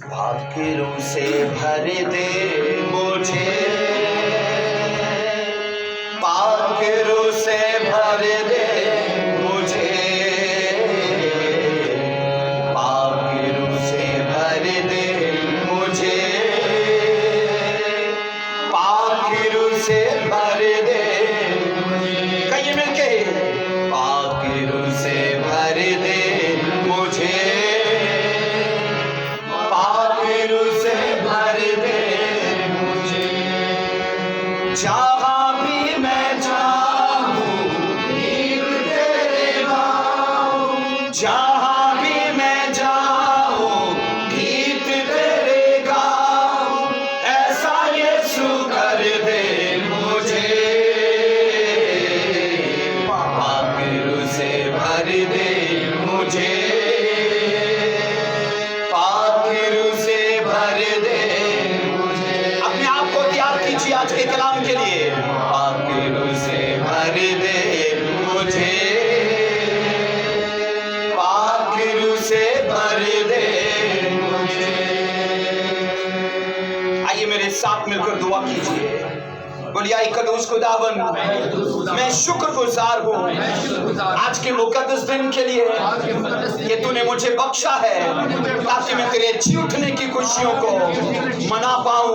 भाकिरों से भर दे मुझे, भाकिरों से भर दे मुझे, भाकिरों से भर दे मुझे, भाकिरों से भर दे मुझे। कहिए मिलके, भाकिरों से भर दे मुझे, जहाँ भी मैं जाऊँ गीत तेरे गाऊँ, जहाँ भी मैं जाऊँ गीत तेरे गाऊँ, ऐसा यीशु कर दे मुझे, भाकिरों से भर दे मुझे, भाकिरों से भर दे मुझे। अपने आप को तैयार कीजिए आज के कलाम के लिए। भाकिरों से भर दे मुझे, भाकिरों से भर दे मुझे। आइए मेरे साथ मिलकर दुआ कीजिए। बोलिए, आई कदूस खुदावन, मैं शुक्रगुजार हूँ आज के मुकद्दस दिन के लिए कि तूने मुझे बख्शा है ताकि मैं तेरे जी उठने की खुशियों को मना पाऊँ।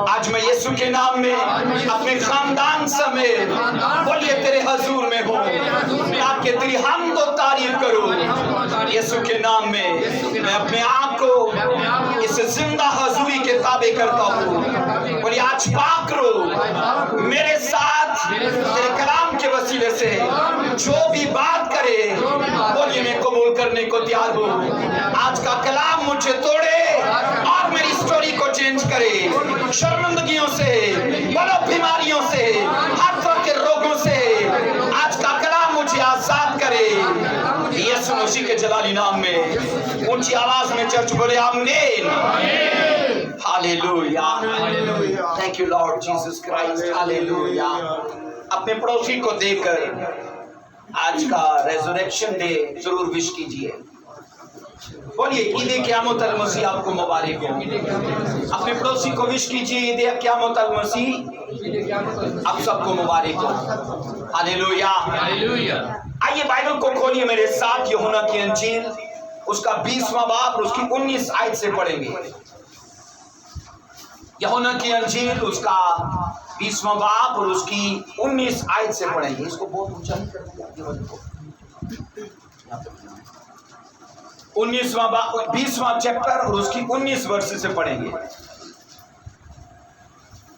आज मैं यीशु के नाम में अपने खानदान समेत बोलिए तेरे हजूर में हूँ ताकि तेरी हमद और तारीफ करूँ। यीशु के नाम में मैं अपने आप को इस जिंदा हजूरी के ताबे करता हूँ। बोलिए, आज पाक करो मेरे साथ तेरे कलाम के वसीले से जो भी बात करे, बोलिए मैं कबूल करने को तैयार हूँ। आज का कलाम मुझे तोड़े और मेरी स्टोरी को चेंज करे, शर्मिंदगियों से, बोलो बीमारियों से, हर तरह के रोगों से आज का कलाम मुझे आजाद करे। यीशु मसीह के जलाली नाम में ऊंची आवाज में चर्च बोले आमीन। Hallelujah, thank you Lord Jesus Christ, hallelujah. अपने पड़ोसी को देखकर आज का रेजरेक्शन डे जरूर विश कीजिए। बोलिए, ईद क़यामत अल मसीह आपको मुबारक हो। अपने पड़ोसी को विश कीजिए, ईद क़यामत अल मसीह आप सबको मुबारक हो। Hallelujah, hallelujah. आइए बाइबल को खोलिए मेरे साथ, यूहन्ना की इंजील उसका 20वां बाब और उसकी 19 आयत से पढ़ेंगे। यूहन्ना की इंजील उसका 20वां बाब और उसकी 19 आयत से पढ़ेंगे। इसको बहुत ऊंचा नहीं कर दिया, 19वां बाब 20वां चैप्टर और उसकी 19 वर्ष से पढ़ेंगे।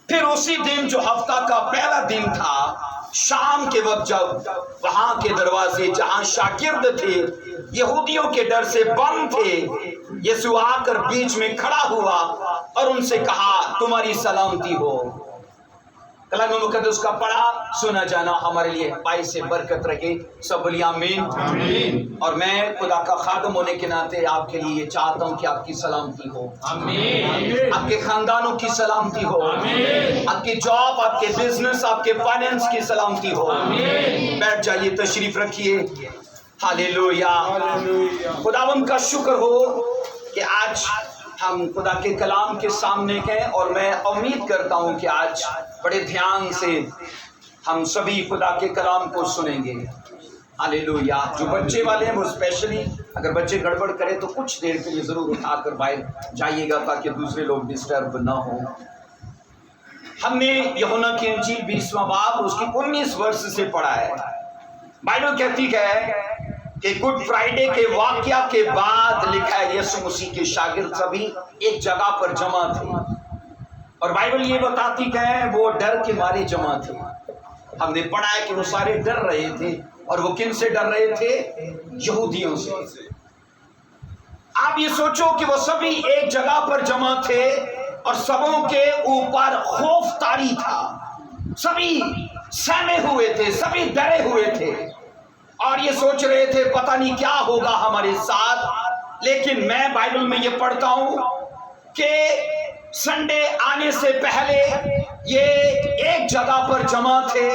फिर उसी दिन जो हफ्ता का पहला दिन था, शाम के वक्त जब वहां के दरवाजे जहां शागिर्द थे यहूदियों के डर से बंद थे, यीशु आकर बीच में खड़ा हुआ और उनसे कहा, तुम्हारी सलामती हो। कलाम मुकद्दस का पढ़ा सुना जाना हमारे लिए पाई से बरकत रखे। सब बोलिए आमीन। और मैं खुदा का खादम होने के नाते आपके लिए चाहता हूँ कि आपकी सलामती हो, आमीन। आपके खानदानों की सलामती हो, आमीन। आपकी जॉब, आपके बिजनेस, आपके फाइनेंस की सलामती हो, आमीन। बैठ जाइए, तशरीफ रखिए। हालेलुया। खुदावंद का शुक्र हो कि आज हम खुदा के कलाम के सामने हैं और मैं उम्मीद करता हूं कि आज बड़े ध्यान से हम सभी खुदा के कलाम को सुनेंगे। हालेलुया। जो बच्चे वाले हैं वो स्पेशली, अगर बच्चे गड़बड़ करें तो कुछ देर के लिए जरूर उठाकर बाहर जाइएगा ताकि दूसरे लोग डिस्टर्ब ना हो। हमने यूहन्ना की इंजील 20वां बाब उसकी 19 वर्ष से पढ़ा है। बाइबल कहती है कि गुड फ्राइडे के वाकया के बाद लिखा है यीशु मसीह के शागिर्द सभी एक जगह पर जमा थे और बाइबल ये बताती है वो डर के मारे जमा थे। हमने पढ़ा है कि वो सारे डर रहे थे और वो किन से डर रहे थे? यहूदियों से। आप ये सोचो कि वो सभी एक जगह पर जमा थे और सबों के ऊपर खौफ तारी था, सभी सहमे हुए थे, सभी डरे हुए थे और ये सोच रहे थे पता नहीं क्या होगा हमारे साथ। लेकिन मैं बाइबल में ये पढ़ता हूं कि संडे आने से पहले ये एक जगह पर जमा थे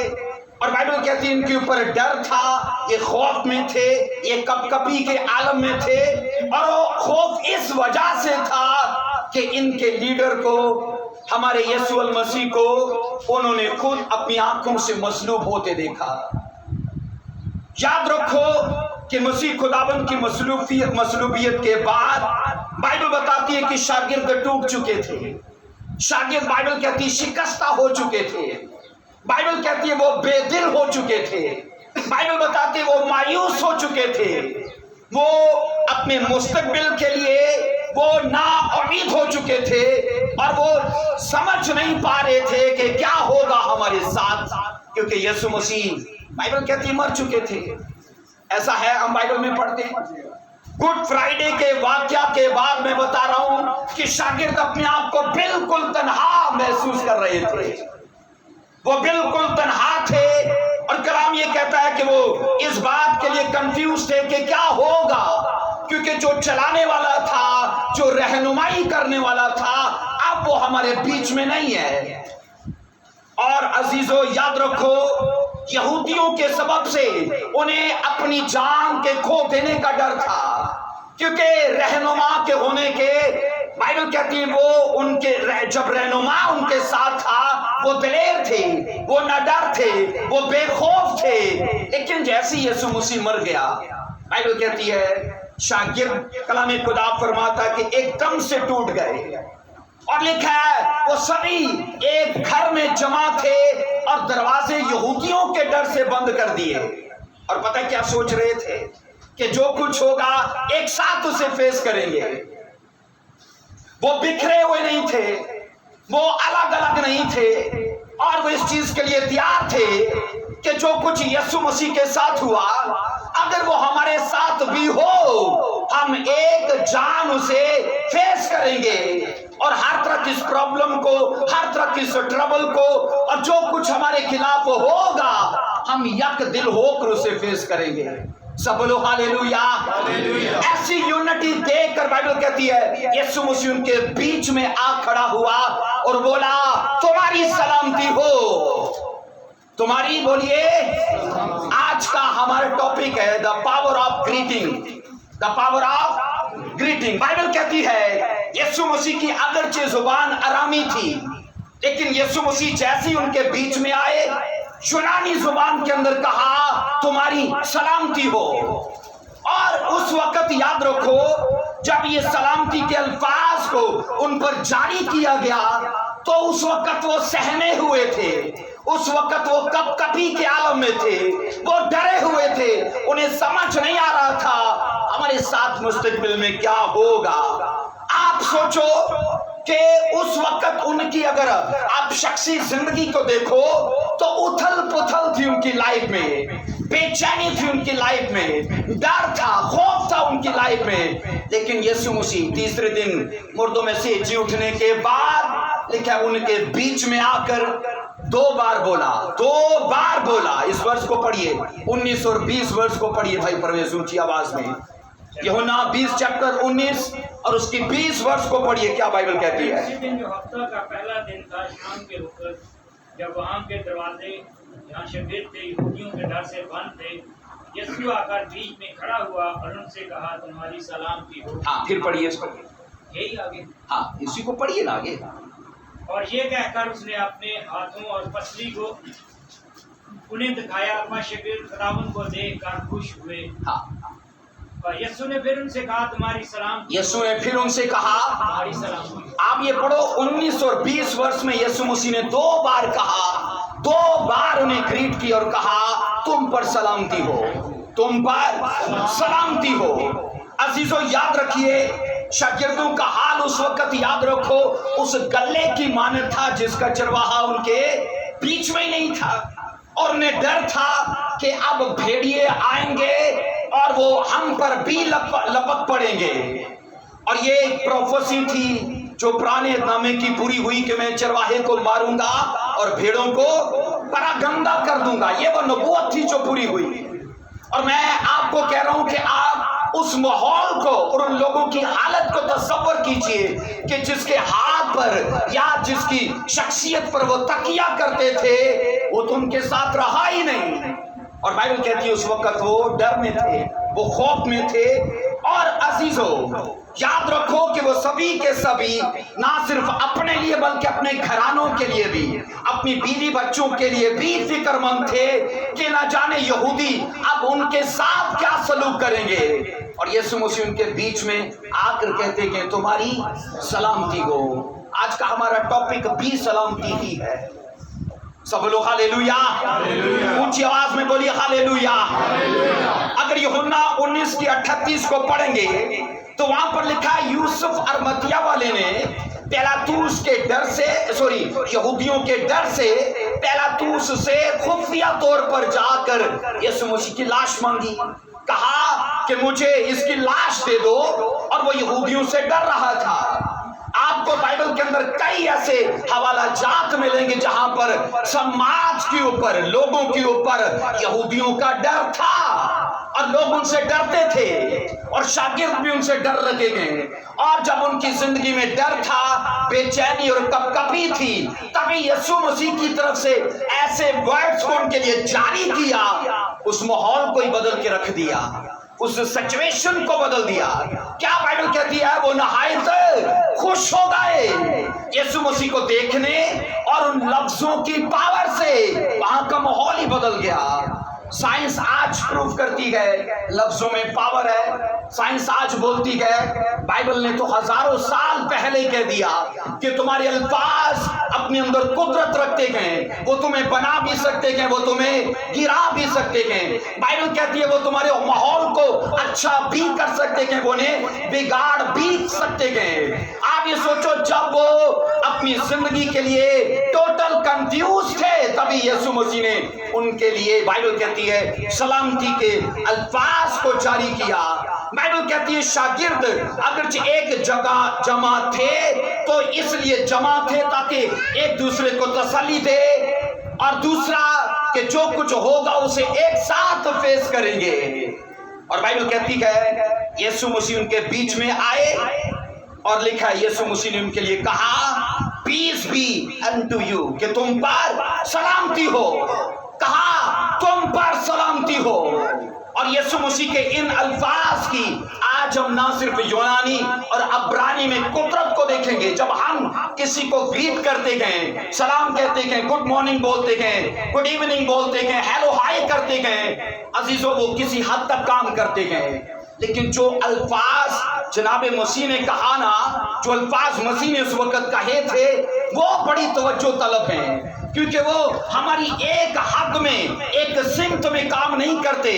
اور بائبل کہتی ہے ان کے اوپر ڈر تھا، یہ خوف میں تھے، یہ کپ کپی کے عالم میں تھے، اور وہ خوف اس وجہ سے تھا کہ ان کے لیڈر کو، ہمارے یسوع المسیح کو، انہوں نے خود اپنی آنکھوں سے مصلوب ہوتے دیکھا۔ یاد رکھو کہ مسیح خداوند کی مصلوبیت کے بعد بائبل بتاتی ہے کہ شاگرد ٹوٹ چکے تھے، شاگرد بائبل کہتی ہے شکستہ ہو چکے تھے، بائبل کہتی ہے وہ بے دل ہو چکے تھے، بائبل بتاتی ہے وہ مایوس ہو چکے تھے، وہ اپنے مستقبل کے لیے وہ نا امید ہو چکے تھے، اور وہ سمجھ نہیں پا رہے تھے کہ کیا ہوگا ہمارے ساتھ، کیونکہ یسوع مسیح بائبل کہتی ہے مر چکے تھے۔ ایسا ہے، ہم بائبل میں پڑھتے ہیں گڈ فرائیڈے کے واقعہ کے بعد میں بتا رہا ہوں کہ شاگرد اپنے آپ کو بالکل تنہا محسوس کر رہے تھے، وہ بالکل تنہا تھے، اور کلام یہ کہتا ہے کہ وہ اس بات کے لیے کنفیوز تھے کہ کیا ہوگا، کیونکہ جو چلانے والا تھا، جو رہنمائی کرنے والا تھا، اب وہ ہمارے بیچ میں نہیں ہے۔ اور عزیزو یاد رکھو، یہودیوں کے سبب سے انہیں اپنی جان کے کھو دینے کا ڈر تھا، کیونکہ رہنما کے ہونے کے بائبل کہتی ہے وہ ان کے جب رہنما ان کے ساتھ تھا وہ دلیر تھے، وہ نہ ڈر تھے، وہ بے خوف تھے، لیکن جیسے یسوع مسیح مر گیا، بائبل کہتی ہے شاگرد، کلام خدا فرماتا ہے کہ ایک دم سے ٹوٹ گئے، اور لکھا ہے وہ سبھی ایک گھر میں جمع تھے اور دروازے یہودیوں کے ڈر سے بند کر دیے، اور پتہ کیا سوچ رہے تھے کہ جو کچھ ہوگا ایک ساتھ اسے فیس کریں گے۔ وہ بکھرے ہوئے نہیں تھے، وہ الگ الگ نہیں تھے، اور وہ اس چیز کے لیے تیار تھے کہ جو کچھ یسوع مسیح کے ساتھ ہوا اگر وہ ہمارے ساتھ بھی ہو، ہم ایک جان اسے فیس کریں گے، اور ہر طرح کی اس پرابلم کو، ہر طرح کی اس ٹربل کو، اور جو کچھ ہمارے خلاف ہوگا ہم یک دل ہو کر اسے فیس کریں گے۔ سب بولو ہاللیلویا۔ ایسی یونٹی دیکھ کر بائبل کہتی ہے یسوع مسیح ان کے بیچ میں آ کھڑا ہوا اور بولا تمہاری سلامتی ہو، تمہاری، بولیے، آج کا ہمارا ٹاپک ہے the power of greeting, the power of greeting. Bible کہتی ہے یسوع مسیح کی اگرچہ زبان آرامی تھی، لیکن یسوع مسیح جیسے ان کے بیچ میں آئے، یونانی زبان کے اندر کہا تمہاری سلامتی ہو، اور اس وقت یاد رکھو جب یہ سلامتی کے الفاظ کو ان پر جاری کیا گیا تو اس وقت وہ سہمے ہوئے تھے، اس وقت وہ کپ کپی کے عالم میں تھے، وہ ڈرے ہوئے تھے، انہیں سمجھ نہیں آ رہا تھا ہمارے ساتھ مستقبل میں کیا ہوگا۔ آپ سوچو کہ اس وقت ان کی اگر آپ شخصی زندگی کو دیکھو تو اتھل پتھل تھی ان کی لائف میں، بے چینی تھی ان کی لائف میں، ڈر تھا، خوف تھا ان کی لائف میں، لیکن یسوع مسیح تیسرے دن مردوں میں سے جی اٹھنے کے بعد لکھا ان کے بیچ میں آ کر دو بار بولا۔ اس ورس کو پڑھیے، 19 اور 20 ورس کو پڑھیے بھائی پرویز اونچی آواز میں، یوحنا 20 چیپٹر 19 اور اس کی 20 ورس کو پڑھیے، کیا بائبل کہتی ہے؟ اسی دن جو ہفتہ کا پہلا دن تھا، شام کے وقت، جب وہاں کے دروازے جہاں شاگرد تھے یہودیوں کے ڈر سے بند تھے، یسوع آ کر بیچ میں کھڑا ہوا اور ان سے کہا تمہاری سلامتی ہو۔ ہاں پھر پڑھیے اس کو، یہی آگے، ہاں اسی کو پڑھیے نا آگے۔ اور یہ کہہ کر اس نے اپنے ہاتھوں اور پسلی کو انہیں دکھایا، اپنا شاگرد خداوند کو دیکھ کر خوش ہوئے۔ ہاں، اور یسوع نے پھر ان سے کہا تمہاری سلامتی، یسوع نے پھر ان سے کہا، تمہاری سلامتی۔ آپ یہ پڑھو 19 اور 20 ورس میں یسوع مسیح نے 2 بار کہا، 2 بار انہیں گریٹ کی اور کہا تم پر سلامتی ہو، تم پر سلامتی ہو۔ عزیزو یاد رکھیے شاگردوں کا حال اس وقت یاد رکھو اس گلے کی مانند تھا جس کا چرواہا ان کے بیچ میں ہی نہیں تھا، اور انہیں ڈر تھا کہ اب بھیڑیے آئیں گے اور وہ ہم پر بھی لپک پڑیں گے، اور یہ ایک پروفیسی تھی جو پرانے نامے کی پوری ہوئی کہ میں چرواہے کو ماروں گا اور بھیڑوں کو پراگندہ کر دوں گا، یہ وہ نبوت تھی جو پوری ہوئی۔ اور میں آپ کو کہہ رہا ہوں کہ آپ اس ماحول کو اور ان لوگوں کی حالت کو تصور کیجئے کہ جس کے ہاتھ پر یا جس کی شخصیت پر وہ تکیہ کرتے تھے वो तो उनके साथ रहा ही नहीं। और बाइबल कहती है उस वक्त वो डर में थे, वो खौफ में थे। और अजीजों, याद रखो कि वो सभी के सभी ना सिर्फ अपने लिए बल्कि अपने घरानों के लिए भी, अपनी बीवी बच्चों के लिए भी फिक्रमंद थे कि ना जाने यहूदी अब उनके साथ क्या सलूक करेंगे। और यीशु मसीह उनके बीच में आकर कहते कि तुम्हारी सलामती हो। आज का हमारा टॉपिक भी सलामती ही है। सब लोग हालेलुया, ऊंची आवाज में बोलिए हालेलुया। अगर यूहन्ना 19 की 38 को पढ़ेंगे तो वहां पर लिखा है यूसुफ अरमतिया वाले ने पिलातुस के डर से, यहूदियों के डर से पिलातुस से खुफिया तौर पर जाकर यीशु मसीह की लाश मांगी। कहा कि मुझे इसकी लाश दे दो। और वो यहूदियों से डर रहा था। आपको बाइबल के अंदर कई ऐसे हवाला जात मिलेंगे जहां पर समाज के ऊपर, लोगों के ऊपर यहूदियों का डर था और लोग उनसे डरते थे और शागिर्द भी उनसे डर रखे गए। और जब उनकी जिंदगी में डर था, बेचैनी और कपकपी थी, तभी यीशु मसीह की तरफ से ऐसे वर्ड्स को उनके लिए जारी किया, उस माहौल को ही बदल के रख दिया, उस सिचुएशन को बदल दिया। क्या बाइबल कहती है? वो नहायत खुश हो गए यीशु मसीह को देखने और उन लफ्जों की पावर से वहां का माहौल ही बदल गया। साइंस आज प्रूव करती है लफ्जों में पावर है। साइंस आज बोलती है, बाइबल ने तो हजारों साल पहले कह दिया कि तुम्हारे अल्फाज अपने अंदर कुदरत रखते हैं, वो तुम्हें बना भी सकते हैं, वो तुम्हें गिरा भी सकते हैं। बाइबल कहती है वो तुम्हारे माहौल को अच्छा भी कर सकते हैं, वो उन्हें बिगाड़ भी सकते हैं। आप ये सोचो, जब वो अपनी जिंदगी के लिए टोटल कंफ्यूज थे, तभी यीशु मसीह ने उनके लिए, बाइबल कहती है, सलामती के अल्फाज को जारी किया। बाइबल कहती है शागिर्द अगरचे एक जगह जमा थे तो इसलिए जमा थे ताकि एक दूसरे को तसल्ली दे और दूसरा कि जो कुछ होगा उसे एक साथ फेस करेंगे। और बाइबल कहती है यीशु मसीह उनके बीच में आए और लिखा है यीशु मसीह ने उनके लिए कहा पीस बी अनटू यू, कि तुम पर सलामती हो। कहा तुम पर सलामती हो। और यीशु मसीह के इन अल्फाज की आज हम ना सिर्फ यूनानी और अब्रानी में कुदरत को देखेंगे। जब हम किसी को ग्रीट करते गए, सलाम कहते गए, गुड मॉर्निंग बोलते गए, गुड इवनिंग बोलते गए, हेलो हाय करते गए, अजीजों वो किसी हद तक काम करते गए। लेकिन जो अल्फाज जनाब मसीह ने कहा ना, जो अल्फाज मसीह ने उस वक्त कहे थे, वो बड़ी तवज्जो तलब हैं, क्योंकि वो हमारी एक हद में, एक सिमत में काम नहीं करते,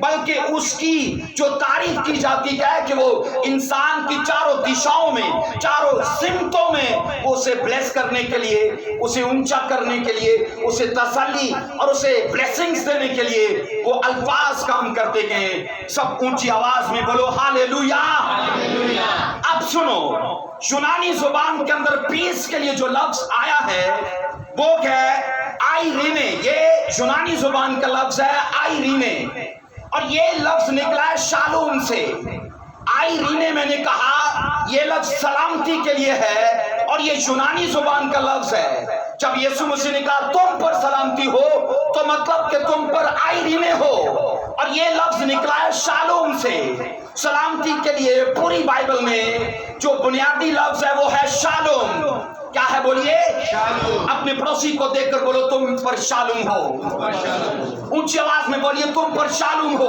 बल्कि उसकी जो तारीफ की जाती है कि वो इंसान की चारों दिशाओं में, चारों सिमतों में उसे ब्लेस करने के लिए, उसे ऊंचा करने के लिए, उसे तसल्ली और उसे ब्लेसिंग्स देने के लिए वो अल्फाज काम करते गए। सब ऊंची आवाज में बोलो हालेलुया। अब सुनो, यूनानी जुबान के अंदर पीस के लिए जो लफ्ज आया है वो है आईरीने। ये यूनानी जुबान का लफ्ज है आईरीने, और ये लफ्ज निकला है शालूम से। आईरीने मैंने कहा ये लफ्ज सलामती के लिए है और ये यूनानी जुबान का लफ्ज है। जब यीशु मसीह ने कहा तुम पर सलामती हो तो मतलब कि तुम पर आईरीने हो, और ये लफ्ज निकला है शालूम से। सलामती के लिए पूरी बाइबल में जो बुनियादी लफ्ज है वो है शालूम। क्या है बोलिए? शालूम। अपने पड़ोसी को देखकर बोलो तुम पर शालूम हो। ऊंची आवाज में बोलिए तुम पर शालूम हो।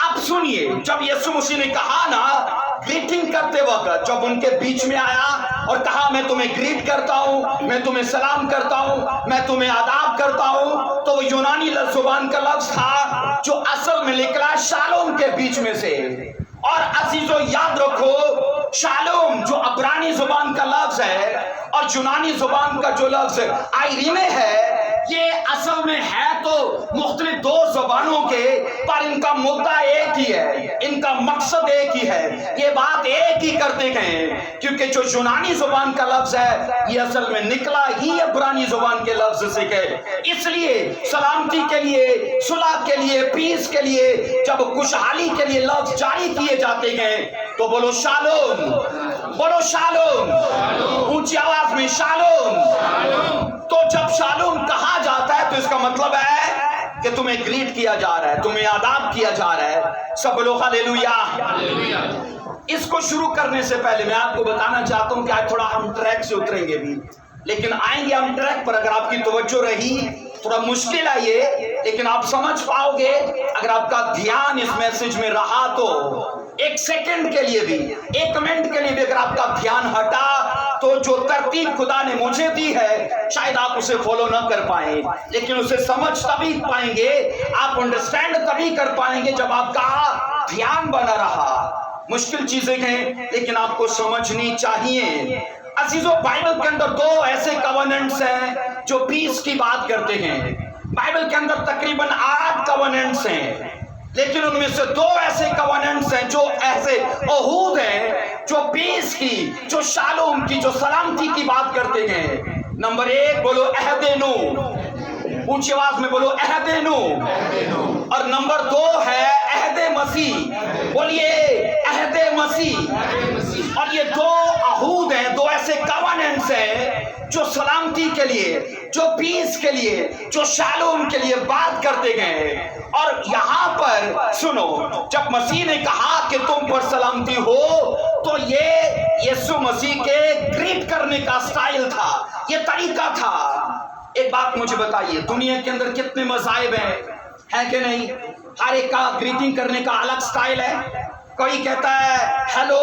अब सुनिए, जब यीशु मसीह ने कहा ना ग्रीटिंग करते वक्त, जब उनके बीच में आया और कहा मैं तुम्हें ग्रीट करता हूं, मैं तुम्हें सलाम करता हूं, मैं तुम्हें आदाब करता हूं, तो वो यूनानी जुबान का लफ्ज था जो असल में निकला शालोम के बीच में से। और अजीजों याद रखो, शालोम जो अब्रानी जुबान का लफ्ज है और यूनानी जुबान का जो लफ्ज आईरीने है, ये असल में है तो मुख्तलिफ दो जुबानों के, पर इनका मुद्दा एक ही है, इनका मकसद एक ही है, ये बात एक ही करते गए। क्योंकि जो यूनानी जुबान का लफ्ज है ये असल में निकला ही अब्रानी जुबान के लफ्ज से है। इसलिए सलामती के लिए, सुलह के लिए, पीस के लिए, जब खुशहाली के लिए लफ्ज जारी किए जाते हैं तो बोलो शालोम, बोलो शालोम, ऊंची आवाज में शालोम। तो जब शालोम कहा जाता है तो इसका मतलब है कि तुम्हें ग्रीट किया जा रहा है, तुम्हें आदाब किया जा रहा है। सब बोलो हालेलुया। इसको शुरू करने से पहले मैं आपको बताना चाहता हूं कि आज थोड़ा हम ट्रैक से उतरेंगे भी, लेकिन आएंगे हम ट्रैक पर अगर आपकी तवज्जो रही। थोड़ा मुश्किल है ये, लेकिन आप समझ पाओगे अगर आपका ध्यान इस मैसेज में रहा तो। एक सेकंड के लिए भी, एक मिनट के लिए भी अगर आपका ध्यान हटा तो जो तरतीब खुदा ने मुझे दी है शायद आप उसे फॉलो ना कर पाए, लेकिन उसे समझ तभी पाएंगे, आप अंडरस्टैंड तभी कर पाएंगे जब आपका ध्यान बना रहा। मुश्किल चीजें हैं लेकिन आपको समझनी चाहिए। अजीजों, बाइबल के अंदर दो ऐसे कवनेंट्स हैं जो पीस की बात करते हैं। बाइबल के अंदर तकरीबन 8 कवनेंट्स हैं, लेकिन उनमें से 2 ऐसे कवनेंट्स हैं जो ऐसे ओहूद हैं जो पीस की, जो शालोम की, जो सलामती की बात करते हैं। नंबर 1 बोलो अहदे नूह, ऊंची आवाज में बोलो अहदे नूह। और नंबर 2 है अहदे मसीह, बोलिए अहदे मसीह। और ये 2 अहूद हैं, 2 ऐसे कवनेंट्स हैं जो सलामती के लिए, जो पीस के लिए, जो शालोम के लिए बात करते गए। और यहां पर सुनो, जब मसीह ने कहा कि तुम पर सलामती हो, तो ये यीशु मसीह के ग्रीट करने का स्टाइल था, ये तरीका था। एक बात मुझे बताइए, दुनिया के अंदर कितने मज़ाहिब हैं, है कि नहीं? हर एक का ग्रीटिंग करने का अलग स्टाइल है। कोई कहता है हेलो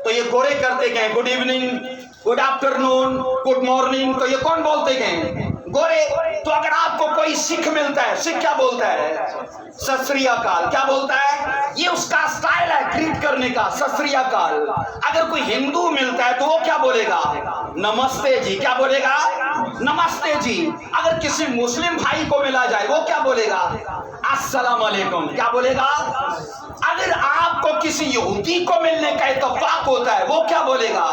तो ये गोरे करते गए, good evening, good afternoon, good morning, तो ये कौन बोलते गए? गोरे। तो अगर आपको कोई सिख मिलता है, सिख क्या बोलता है? सत श्री अकाल। क्या बोलता है? ये उसका स्टाइल है ग्रीट करने का, सत श्री अकाल। अगर कोई हिंदू मिलता है तो वो क्या बोलेगा? नमस्ते जी। क्या बोलेगा? नमस्ते जी। अगर किसी मुस्लिम भाई को मिला जाए वो क्या बोलेगा? अस्सलाम वालेकुम। क्या बोलेगा? अगर आपको किसी यहूदी को मिलने का इत्तेफाक होता है वो क्या बोलेगा?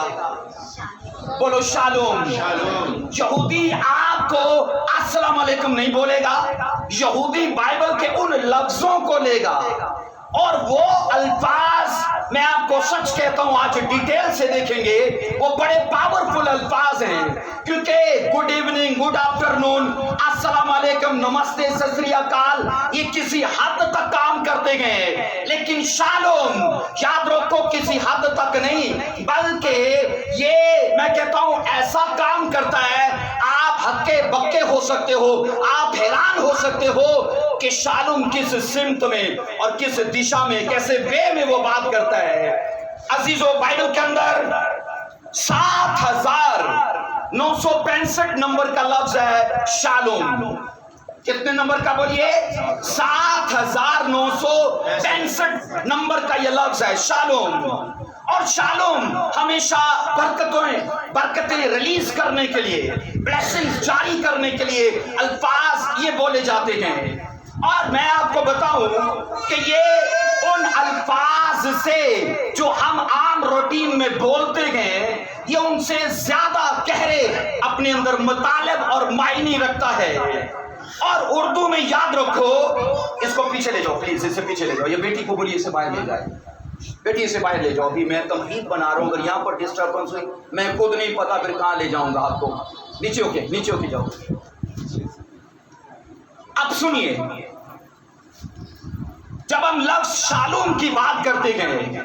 बोलो शालोम। यहूदी आपको अस्सलाम वालेकुम नहीं बोलेगा, यहूदी बाइबल के उन लफ्जों को लेगा और वो अल्फाज, मैं आपको सच कहता हूं, आज डिटेल से देखेंगे, वो बड़े पावरफुल अल्फाज हैं। क्योंकि गुड इवनिंग, गुड आफ्टरनून, अस्सलाम वालेकुम, नमस्ते, सत श्री अकाल, ये किसी हद तक काम करते गए, लेकिन शालोम याद रखो किसी हद तक नहीं, बल्कि ये मैं कहता हूं ऐसा काम करता है, आप हक्के बक्के हो सकते हो, आप हैरान हो सकते हो कि शालोम किस सिमत में और किस दिशा में, कैसे वे में वो बात करता है। अजीजों, बाइबल के अंदर 7965 नंबर का लफ्ज है शालोम। कितने नंबर का बोलिए? 7965 नंबर का यह लफ्ज है शालोम। और शालोम हमेशा बरकतें रिलीज करने के लिए, ब्लेसिंग्स जारी करने के लिए अल्फाज ये बोले जाते हैं। और मैं आपको बताऊं कि ये उन अल्फाज से जो हम आम रूटीन में बोलते हैं, ये उनसे ज्यादा गहरे अपने अंदर मतलब और मायने रखता है। और उर्दू में याद रखो, इसको पीछे ले जाओ प्लीज, इसे पीछे ले जाओ, ये बेटी को बोलिए इसे बाहर ले जाए, बेटी इसे बाहर ले जाओ। अभी मैं तमहीद बना रहा हूँ, अगर यहाँ पर डिस्टर्बेंस हुई मैं खुद नहीं पता फिर कहाँ ले जाऊंगा आपको। नीचे होके जाओ। अब सुनिए, जब हम लफ्ज शालोम की बात करते गए,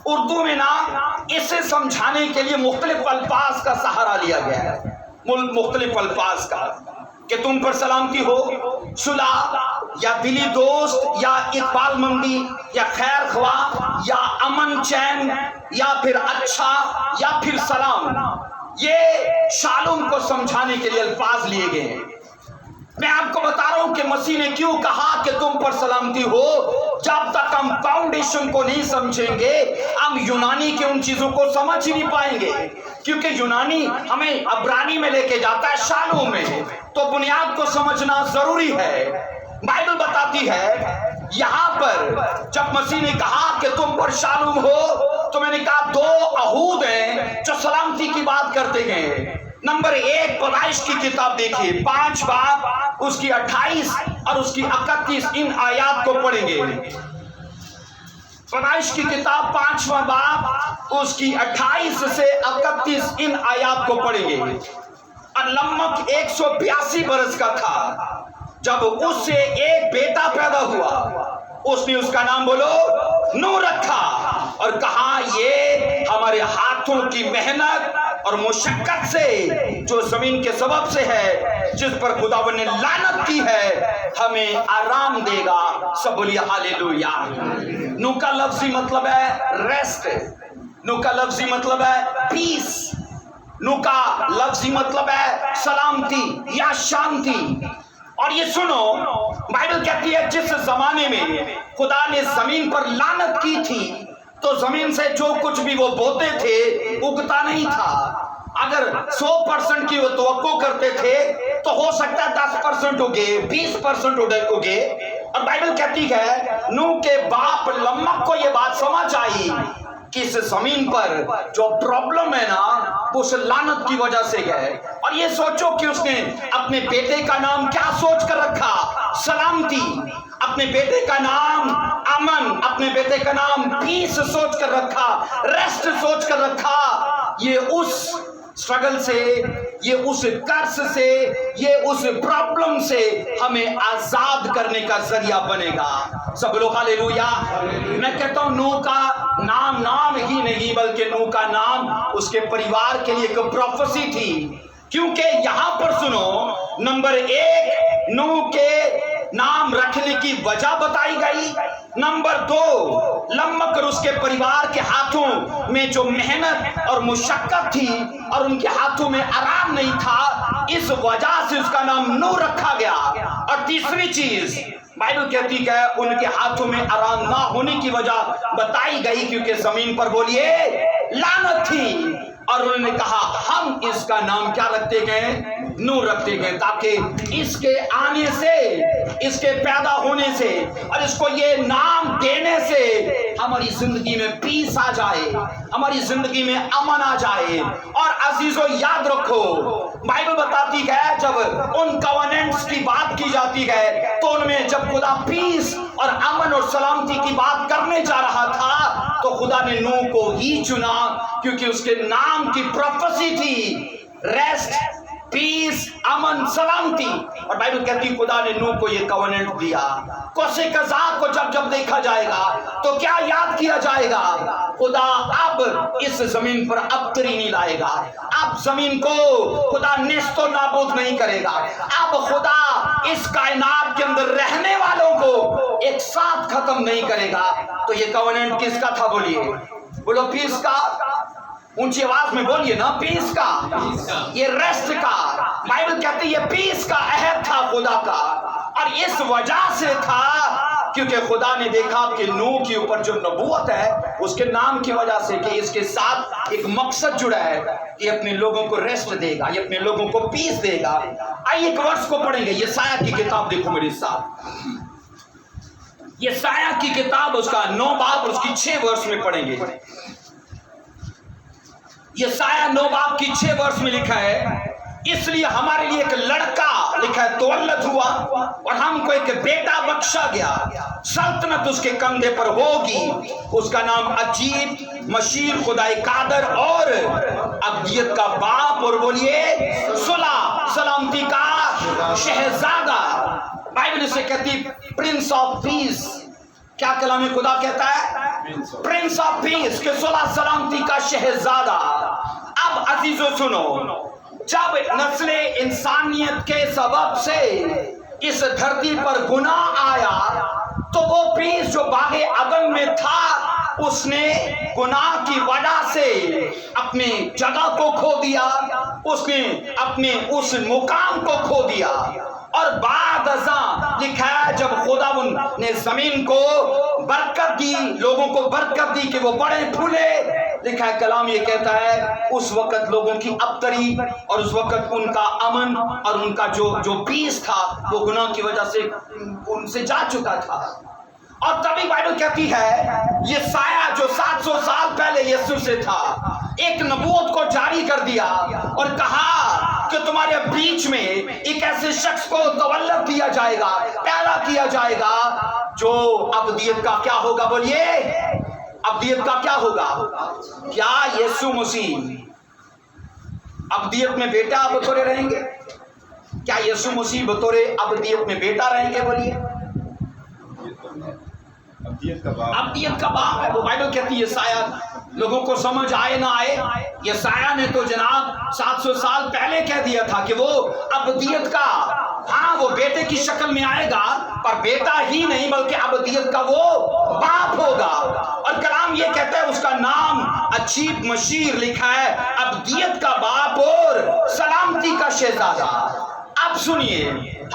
उर्दू में ना इसे समझाने के लिए मुख्तलिफ अल्फाज का सहारा लिया गया है, मुख्तलिफ अल्फाज का, कि तुम पर सलामती हो, सुलह या दिली दोस्त या इकबाल मंदी या खैर ख्वा या अमन चैन या फिर अच्छा या फिर सलाम, ये शालोम को समझाने के लिए अल्फाज लिए गए हैं। मैं आपको बता रहा हूं कि मसीह ने क्यों कहा कि तुम पर सलामती हो। जब तक हम फाउंडेशन को नहीं समझेंगे, हम यूनानी के उन चीजों को समझ ही नहीं पाएंगे, क्योंकि यूनानी हमें अब्रानी में लेके जाता है शालोम में, तो बुनियाद को समझना जरूरी है। बाइबल बताती है यहां पर जब मसीह ने कहा कि तुम पर शालोम हो, तो मैंने कहा 2 अहूद हैं जो सलामती की बात करते गए। नंबर 1 पैदाइश की किताब देखिए, 5 बाब उसकी 28 और उसकी 31 इन आयात को पढ़ेंगे। पैदाइश की किताब 5वां बाब उसकी 28 से 31 इन आयात को पढ़ेंगे। और लम्मक 182 बरस का था जब उससे एक बेटा पैदा हुआ, उसने उसका नाम बोलो नूह रखा और कहा ये हमारे हाथों की मेहनत और मुशक्कत से जो जमीन के सबब से है, जिस पर खुदावन ने लानत की है, हमें आराम देगा। सब बोलिए हालेलुया। नूह का लफ्जी मतलब है रेस्ट, नूह का लफ्जी मतलब है पीस, नूह का लफ्जी मतलब है सलामती या शांति। और ये सुनो, बाइबल कहती है जिस जमाने में खुदा ने जमीन पर लानत की थी तो जमीन से जो कुछ भी वो बोते थे उगता नहीं था। अगर 100% की वो तवक्को करते थे तो हो सकता है 10% उगे, 20% उगे। और बाइबल कहती है नूह के बाप लम्मक को ये बात समझ आई कि इस जमीन पर जो प्रॉब्लम है ना उस लानत की वजह से है। और ये सोचो कि उसने अपने बेटे का नाम क्या सोच कर रखा? सलामती। अपने बेटे का नाम अमन, अपने बेटे का नाम पीस सोच कर रखा, रेस्ट सोच कर रखा। ये उस स्ट्रगल से, ये उस कर्ज से, ये उस प्रॉब्लम से हमें आजाद करने का जरिया बनेगा। सब लोग हालेलुया। मैं कहता हूं नूह का नाम ही नहीं बल्कि नूह का नाम उसके परिवार के लिए एक प्रोफेसी थी। क्योंकि यहां पर सुनो, नंबर 1 नूह के नाम रखने की वजह बताई गई। नंबर 2 लम्मक और उसके परिवार के हाथों में जो मेहनत और मुशक्कत थी और उनके हाथों में आराम नहीं था, इस वजह से उसका नाम नूह रखा गया। और तीसरी चीज बाइबल कहती है उनके हाथों में आराम ना होने की वजह बताई गई क्योंकि जमीन पर बोलिए लानत थी। और उन्होंने कहा हम इसका नाम क्या रखते गए? नूह रखते गए, ताकि इसके आने से, इसके पैदा होने से और इसको ये नाम देने से हमारी जिंदगी में पीस आ जाए, हमारी जिंदगी में अमन आ जाए। और अजीजों याद रखो, बाइबल बताती है जब उन कवनेंट्स की बात की जाती है तो उनमें जब खुदा पीस और अमन और सलामती की बात करने जा रहा था तो खुदा ने नूह को ही चुना क्योंकि उसके नाम की प्रोफेसी थी रेस्ट, पीस, अमन, सलामती। और बाइबल कहती खुदा ने नूह को ये कवनेंट दिया। कोसे कज़ा को जब जब देखा जाएगा तो क्या याद किया जाएगा? खुदा अब इस जमीन पर अबतरी नहीं लाएगा, अब जमीन को खुदा नेस्तो नाबूद नहीं करेगा, अब खुदा इस कायनात के अंदर रहने वालों को एक साथ खत्म नहीं करेगा। तो ये कवनेंट किसका था? बोलिए, बोलो पीस का, ऊंची आवाज में बोलिए ना, पीस का, ये रेस्ट का। बाइबल कहती है ये पीस का अहद था खुदा का। और इस वजह से था क्योंकि खुदा ने देखा कि नूह के ऊपर जो नबूवत है उसके नाम की वजह से कि इसके साथ एक मकसद जुड़ा है कि अपने लोगों को रेस्ट देगा, ये अपने लोगों को पीस देगा। आइए एक वर्ष को पढ़ेंगे, ये साया की किताब देखो मेरे साथ, ये साया की किताब उसका 9 बाब उसकी 6 वर्ष में पढ़ेंगे। ये साया 9 बाब की 6 वर्ष में लिखा है, इसलिए हमारे लिए एक लड़का लिखा है तौल्लत हुआ और हमको एक बेटा बख्शा गया, सल्तनत उसके कंधे पर होगी, उसका नाम अजीब, मशीर, खुदाई कादर और अब्दियत का बाप, और बोलिए सुलह, सलामती का शहजादा। बाइबल इसे कहती प्रिंस ऑफ पीस। क्या कलाम खुदा कहता है? प्रिंस ऑफ पीस, के सुलह सलामती का शहजादा। अब अजीजों सुनो, जब नस्ले इंसानियत के सबब से इस धरती पर गुनाह आया तो वो पीस जो बागे अदन में था उसने गुनाह की वजह से अपनी जगह को खो दिया, उसने अपने उस मुकाम को खो दिया। और बाद अज़ां लिखा है जब खुदा ने जमीन को बरकत दी, लोगों को बरकत दी कि वो बड़े फूले, लिखा है कलाम ये कहता है उस वक्त लोगों की अबतरी और उस वक्त उनका अमन और उनका जो पीस था वो गुनाह की वजह से उनसे जा चुका था। और तभी बाइबल कहती है ये साया जो 700 साल पहले यीशु से था, एक नबूवत को जारी कर दिया और कहा कि तुम्हारे बीच में एक ऐसे शख्स को तवल्लद दिया जाएगा, पैदा किया जाएगा, जो अब्दियत का क्या होगा? बोलिए, अब्दियत का क्या होगा? क्या यीशु मसीह अब्दियत में बेटा बतौरे रहेंगे? क्या यीशु मसीह बतौरे अब्दियत में बेटा रहेंगे? बोलिए, अब्दियत का बाप है। वो बाइबल कहती है शायद लोगों को समझ आए ना आए, यशायाह ने तो जनाब 700 साल पहले कह दिया था कि वो अब्दियत का, हाँ वो बेटे की शक्ल में आएगा, पर बेटा ही नहीं बल्कि अब्दियत का वो बाप होगा। और कलाम ये कहता है उसका नाम अजीब मशीर लिखा है, अब्दियत का बाप और सलामती का शहजादा। अब सुनिए,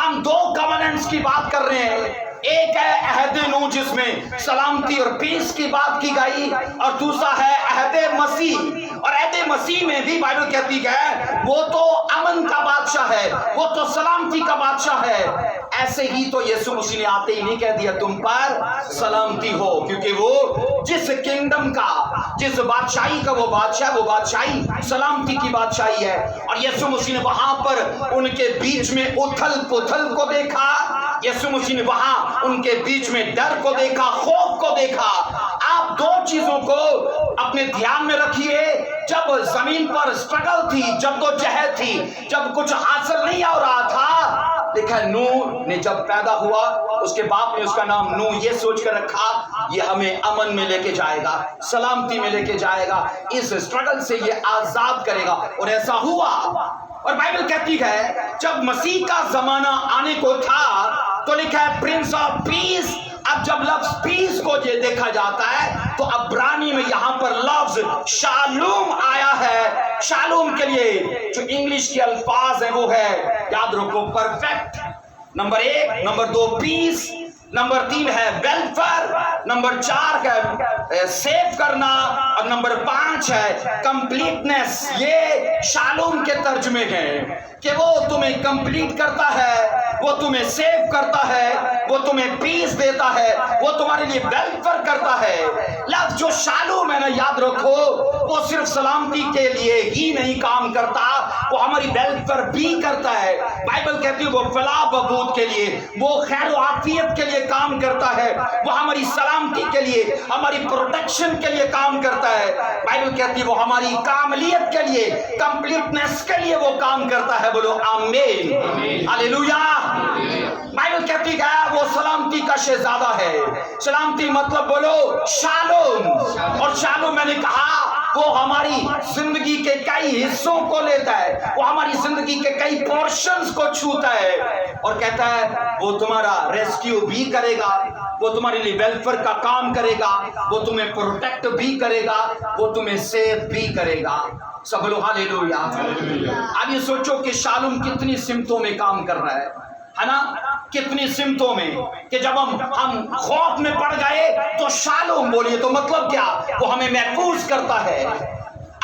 हम दो कवनेंट्स की बात कर रहे हैं। एक है अहद नूह जिसमें सलामती और पीस की बात की गई, और दूसरा है अहद मसीह। और अहद मसीह में भी बाइबल कहती है वो तो अमन का बादशाह है, वो तो सलामती का बादशाह है। ऐसे ही तो यीशु मसीह ने आते ही नहीं कह दिया तुम पर सलामती हो, क्योंकि वो जिस किंगडम का, जिस बादशाही का वो बादशाह, वो बादशाही सलामती की बादशाही है। और यीशु मसीह ने वहां पर उनके बीच में उथल पुथल को देखा, यीशु मसीह ने वहां उनके बीच में डर को देखा, खौफ को देखा। आप दो चीजों को अपने ध्यान में रखिए। जब जमीन पर स्ट्रगल थी, जद्दोजहद थी, जब कुछ हासिल नहीं हो रहा था, देखा नूह ने जब पैदा हुआ, उसके बाप ने उसका नाम नूह ये सोच कर रखा ये हमें अमन में लेके जाएगा, सलामती में लेके जाएगा, इस स्ट्रगल से ये आजाद करेगा। और ऐसा हुआ। और बाइबल कहती है जब मसीह का जमाना आने को था तो लिखा है प्रिंस ऑफ पीस। अब जब लफ्ज पीस को ये देखा जाता है तो अब्रानी में यहां पर लफ्ज शालूम आया है। शालूम के लिए जो इंग्लिश के अल्फाज है वो है, याद रखो, perfect, number 1, number 2 peace, number 3 है वेलफेयर, नंबर 4 है सेव करना, और नंबर 5 है कंप्लीटनेस। ये शालूम के तर्जमे हैं कि वो तुम्हें कंप्लीट करता है, वो तुम्हें सेव करता है, वो तुम्हें पीस देता है, वो तुम्हारे लिए वेलफेयर करता है। लफ्ज जो शालूम है ना, याद रखो, वो सिर्फ सलामती के लिए ही नहीं काम करता, वो हमारी वेलफेयर भी करता है। बाइबल कहती है वो फलाह बहबूद के लिए, वो खैर व आफियत के लिए काम करता है, वो हमारी सलामती के लिए, हमारी प्रोटेक्शन के लिए काम करता है। बाइबल कहती है वो हमारी कामलियत के लिए, कंप्लीटनेस के लिए वो काम करता है। बोलो आमीन, हालेलुया। बाइबल कहती है वो सलामती का शहजादा है। सलामती मतलब बोलो शालोम। और शालोम मैंने कहा वो हमारी जिंदगी के कई हिस्सों को लेता है, वो हमारी जिंदगी के कई पोर्शंस को छूता है, और कहता है वो तुम्हारा रेस्क्यू भी करेगा, वो तुम्हारे लिए वेलफेयर का काम करेगा, वो तुम्हें प्रोटेक्ट भी करेगा, वो तुम्हें सेव भी करेगा। सब लोग हालेलुया। अब ये सोचो कि शालूम कितनी सिमतों में काम कर रहा है ना, कितनी सिमतों में, कि जब हम खौफ में पड़ गए तो शालूम बोलिए तो मतलब क्या, वो हमें महफूज करता है।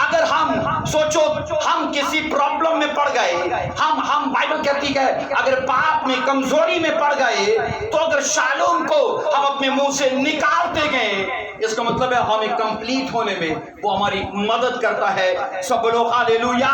अगर हम सोचो हम किसी प्रॉब्लम में पड़ गए, हम बाइबल कहती है अगर पाप में कमजोरी में पड़ गए, तो अगर शालूम को हम अपने मुंह से निकालते गए, इसका मतलब है हमें कंप्लीट होने में वो हमारी मदद करता है। सब लोग हालेलुया,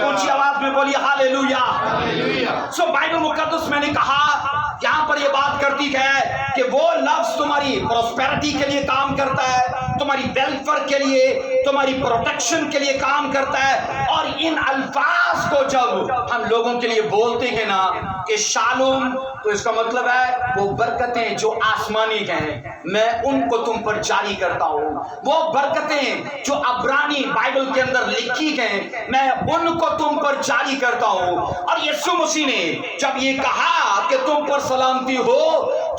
ऊंची आवाज में बोलिए हालेलुया। सो बाइबल मुकद्दस मैंने कहा यहाँ पर ये बात करती है कि वो लफ्ज तुम्हारी प्रोस्पेरिटी के लिए काम करता है, तुम्हारी वेलफेयर के लिए, तुम्हारी प्रोटेक्शन के लिए काम करता है। और इन अल्फाज को जब हम लोगों के लिए बोलते हैं ना कि शालूम, तो इसका मतलब है वो बरकतें जो आसमानी हैं मैं उनको तुम पर जारी करता हूँ, वो बरकतें जो अब्रानी बाइबल के अंदर लिखी हैं मैं उनको तुम पर जारी करता हूँ। और यीशु मसीह ने जब ये कहा कि तुम पर सलामती हो,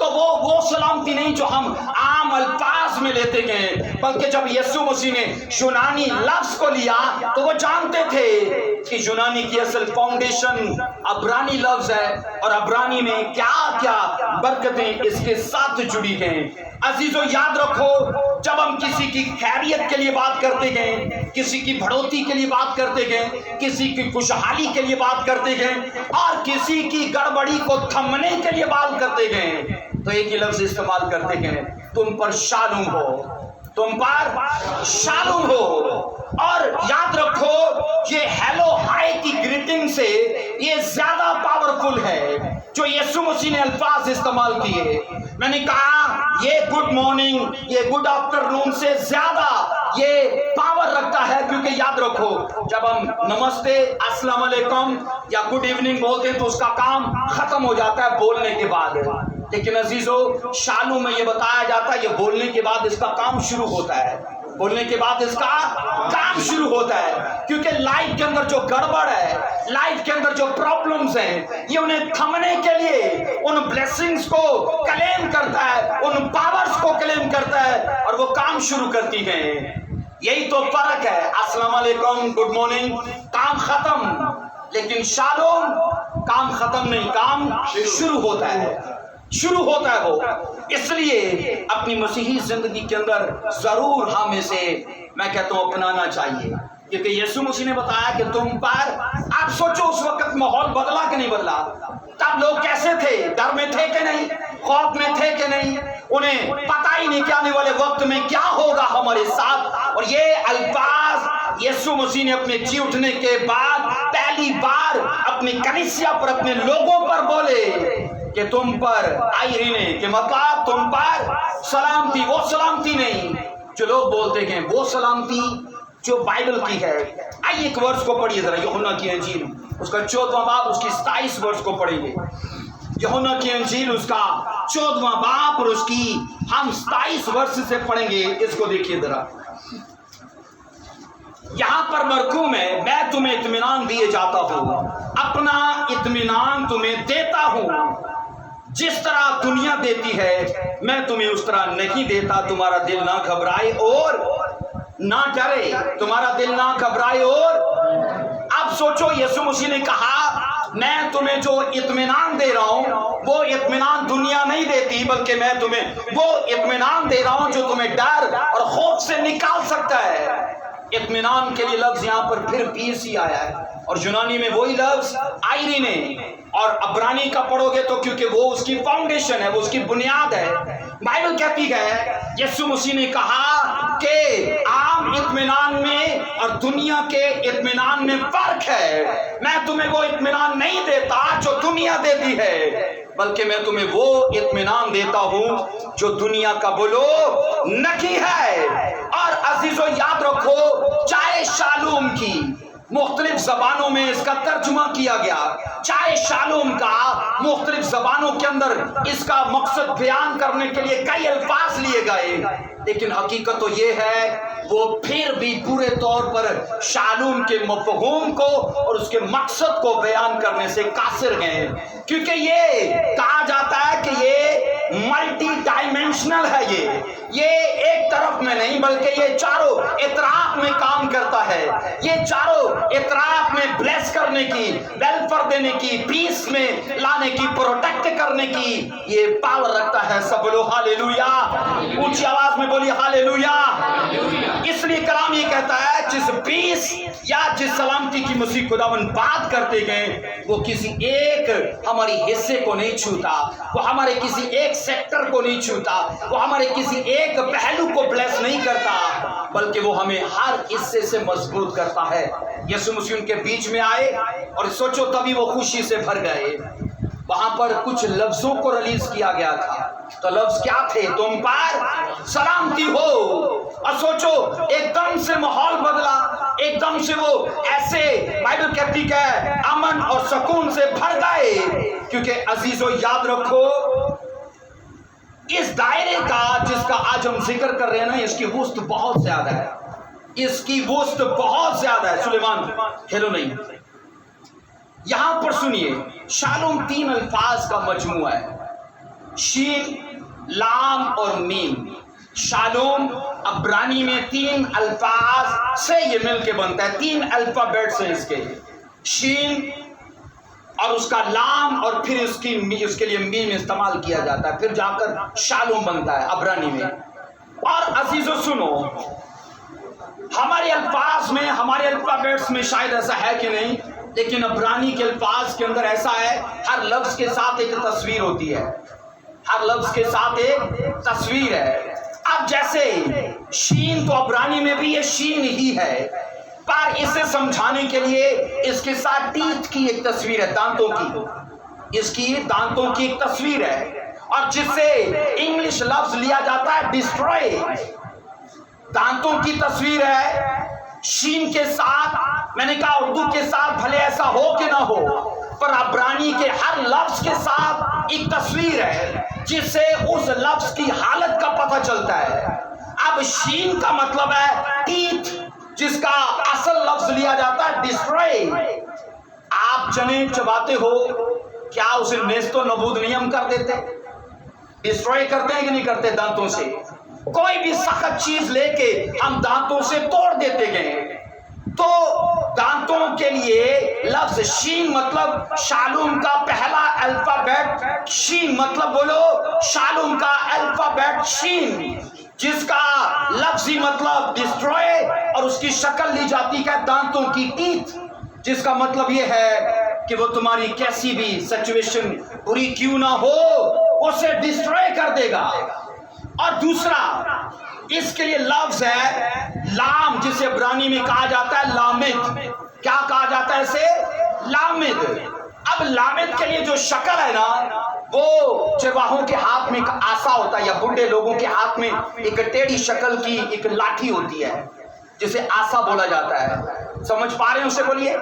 तो वो सलामती नहीं जो हम आम अल्फाज में लेते गए, बल्कि जब यीशु मसीह ने यूनानी लफ्ज को लिया तो वो जानते थे कि यूनानी की असल फाउंडेशन अब्रानी लफ्ज है, और अब्रानी में क्या क्या बरकतें इसके साथ जुड़ी हैं। अजीजों याद रखो, जब हम किसी की खैरियत के लिए बात करते गए, किसी की बढ़ोतरी के लिए बात करते गए, किसी की खुशहाली के लिए बात करते गए, और किसी की गड़बड़ी को थमने के लिए बात करते गए, तो एक ही लफ्ज इस्तेमाल करते गए, तुम पर शालूम हो, तुम पर शालूम हो। और याद रखो ये हेलो हाय की ग्रीटिंग یہ زیادہ پاورفل ہے جو یسوع مسیح نے الفاظ استعمال کیے. میں نے کہا یہ گڈ مارننگ، یہ گڈ آفٹرنون سے زیادہ یہ پاور رکھتا ہے، کیونکہ یاد رکھو جب ہم نمستے، السلام علیکم یا گڈ ایوننگ بولتے ہیں تو اس کا کام ختم ہو جاتا ہے بولنے کے بعد. لیکن عزیزو شالوم میں یہ بتایا جاتا ہے یہ بولنے کے بعد اس کا کام شروع ہوتا ہے، بولنے کے بعد اس کا کام شروع ہوتا ہے. کیونکہ لائف کے اندر جو گڑبڑ ہے، لائف کے اندر جو پرابلمز ہیں، یہ انہیں تھمنے کے لیے ان بلیسنگز کو کلیم کرتا ہے، ان پاورز کو کلیم کرتا ہے اور وہ کام شروع کرتی ہیں. یہی تو فرق ہے. السلام علیکم، گڈ مارننگ، کام ختم. لیکن شالوم کام ختم نہیں، کام شروع ہوتا ہے، شروع ہوتا ہے وہ. اس لیے اپنی مسیحی زندگی کے اندر ضرور ہم اسے میں کہتا ہوں اپنانا چاہیے. کیونکہ یسوع مسیح نے بتایا کہ تم پر، آپ سوچو اس وقت ماحول بدلا کہ نہیں بدلا؟ تب لوگ کیسے تھے؟ ڈر میں تھے کہ نہیں؟ خوف میں تھے کہ نہیں؟ انہیں پتہ ہی نہیں کہ آنے والے وقت میں کیا ہوگا ہمارے ساتھ. اور یہ الفاظ یسوع مسیح نے اپنے جی اٹھنے کے بعد پہلی بار اپنی کلیسیا پر، اپنے لوگوں پر بولے کہ تم پر آئرینے، کہ مطلب تم پر سلامتی. وہ سلامتی نہیں جو لوگ بولتے ہیں، وہ سلامتی جو بائبل کی ہے. آئیے ایک ورس کو پڑھیے ذرا، یوحنا کی انجیل اس کا 14واں باب اس کی 27 ورس کو پڑھیں گے. یوحنا کی انجیل اس کا 14واں باب اور اس کی ہم 27 ورس سے پڑھیں گے. اس کو دیکھیے ذرا. یہاں پر مرکوم ہے، میں تمہیں اطمینان دیے جاتا ہوں، اپنا اطمینان تمہیں دیتا ہوں. جس طرح دنیا دیتی ہے میں تمہیں اس طرح نہیں دیتا. تمہارا دل نہ گھبرائے اور نہ ڈرے، تمہارا دل نہ گھبرائے اور. اب سوچو یسوع مسیح نے کہا میں تمہیں جو اطمینان دے رہا ہوں وہ اطمینان دنیا نہیں دیتی، بلکہ میں تمہیں وہ اطمینان دے رہا ہوں جو تمہیں ڈر اور خوف سے نکال سکتا ہے. اطمینان کے لیے لفظ یہاں پر پھر پیس ہی آیا ہے، اور یونانی میں وہی لفظ آئرینے. اور عبرانی کا پڑھو گے تو کیونکہ وہ اس کی فاؤنڈیشن ہے، وہ اس کی بنیاد ہے. بائبل کہتی ہے یسوع مسیح نے کہا کہ عام اطمینان میں اور دنیا کے اطمینان میں فرق ہے. میں تمہیں وہ اطمینان نہیں دیتا جو دنیا دیتی ہے، بلکہ میں تمہیں وہ اطمینان دیتا ہوں جو دنیا کا بولو نہیں ہے. اور عزیزو یاد رکھو، چاہے شالوم کی مختلف زبانوں میں اس کا ترجمہ کیا گیا، چاہے شالوم کا مختلف زبانوں کے اندر اس کا مقصد بیان کرنے کے لیے کئی الفاظ لیے گئے، لیکن حقیقت تو یہ ہے وہ پھر بھی پورے طور پر شالوم کے مفہوم کو اور اس کے مقصد کو بیان کرنے سے قاصر ہیں. کیونکہ یہ کہا جاتا ہے کہ یہ ملٹی ڈائمینشنل ہے، یہ ایک طرف میں نہیں بلکہ یہ چاروں اطراف میں کام کرتا ہے. یہ چاروں اطراف میں بلیس کرنے کی، ویلفیئر دینے کی، پیس میں لانے کی، پروٹیکٹ کرنے کی یہ پاور رکھتا ہے. سب لوگ ہاللیلویا، اونچی آواز میں بولیے ہاللیلویا. اس لیے کلام یہ کہتا ہے جس پیس یا جس سلامتی کی مسیح خداوند بات کرتے گئے وہ کسی ایک ہماری حصے کو نہیں چھوتا، وہ ہمارے کسی ایک سیکٹر کو نہیں چھوتا، وہ ہمارے کسی ایک پہلو کو بلیس نہیں کرتا، بلکہ وہ ہمیں ہر حصے سے مضبوط کرتا ہے. یسوع مسیح ان کے بیچ میں آئے اور سوچو تبھی وہ خوشی سے بھر گئے. وہاں پر کچھ لفظوں کو ریلیز کیا گیا تھا، تو لفظ کیا تھے؟ تم پر سلامتی ہو. اور سوچو ایک دم سے ماحول بدلا، ایک دم سے وہ ایسے بائبل کہتی ہے امن اور سکون سے بھر گئے. کیونکہ عزیزو یاد رکھو اس دائرے کا جس کا آج ہم ذکر کر رہے ہیں نا، اس کی وسط بہت زیادہ ہے، اس کی وسط بہت زیادہ ہے. سلیمان ہیلو نہیں، یہاں پر سنیے شالوم 3 الفاظ کا مجموعہ ہے، شین، لام اور میم. شالوم عبرانی میں 3 الفاظ سے یہ مل کے بنتا ہے، 3 الفابیٹس ہیں اس کے، شین اور اس کا لام اور پھر اس کے لیے میم استعمال کیا جاتا ہے، پھر جا کر شالوم بنتا ہے عبرانی میں. اور عزیزو سنو، ہمارے الفاظ میں، ہمارے الفابیٹس میں شاید ایسا ہے کہ نہیں، لیکن عبرانی کے الفاظ کے اندر ایسا ہے ہر لفظ کے ساتھ ایک تصویر ہوتی ہے، ہر لفظ کے ساتھ ایک تصویر ہے. اب جیسے شین تو عبرانی میں بھی یہ شین ہی ہے، पर इसे समझाने के लिए इसके साथ टीथ की एक तस्वीर है, दांतों की, इसकी दांतों की एक तस्वीर है, और जिससे इंग्लिश लफ्ज लिया जाता है डिस्ट्रॉय। दांतों की तस्वीर है शीन के साथ, मैंने कहा उर्दू के साथ भले ऐसा हो कि ना हो, पर अब्रानी के हर लफ्ज के साथ एक तस्वीर है जिससे उस लफ्ज की हालत का पता चलता है। अब शीन का मतलब है टीथ, जिसका असल लफ्ज लिया जाता है डिस्ट्रॉय। आप चने चबाते हो, क्या उसे नेस्तो नबूद नहीं हम कर देते? डिस्ट्रॉय करते हैं कि नहीं करते? दांतों से कोई भी सख्त चीज लेके हम दांतों से तोड़ देते गए। तो दांतों के लिए लफ्ज शीन मतलब शालूम का पहला अल्फाबेट, शीन मतलब बोलो शालूम का अल्फाबेट शीन, जिसका लफ्जी मतलब डिस्ट्रॉय, और उसकी शक्ल ली जाती है दांतों की टीथ, जिसका मतलब यह है कि वो तुम्हारी कैसी भी सिचुएशन बुरी क्यों ना हो उसे डिस्ट्रॉय कर देगा। और दूसरा इसके लिए लफ्ज है लाम, जिसे इब्रानी में कहा जाता है लामिद। क्या कहा जाता है इसे? लामिद। अब लामिद के लिए जो शक्ल है ना, वो चरवाहों के हाथ में एक आसा होता है, या बुढ़े लोगों के हाथ में एक टेढ़ी शक्ल की एक लाठी होती है जिसे आसा बोला जाता है। समझ पा रहे हैं उसे? बोलिए।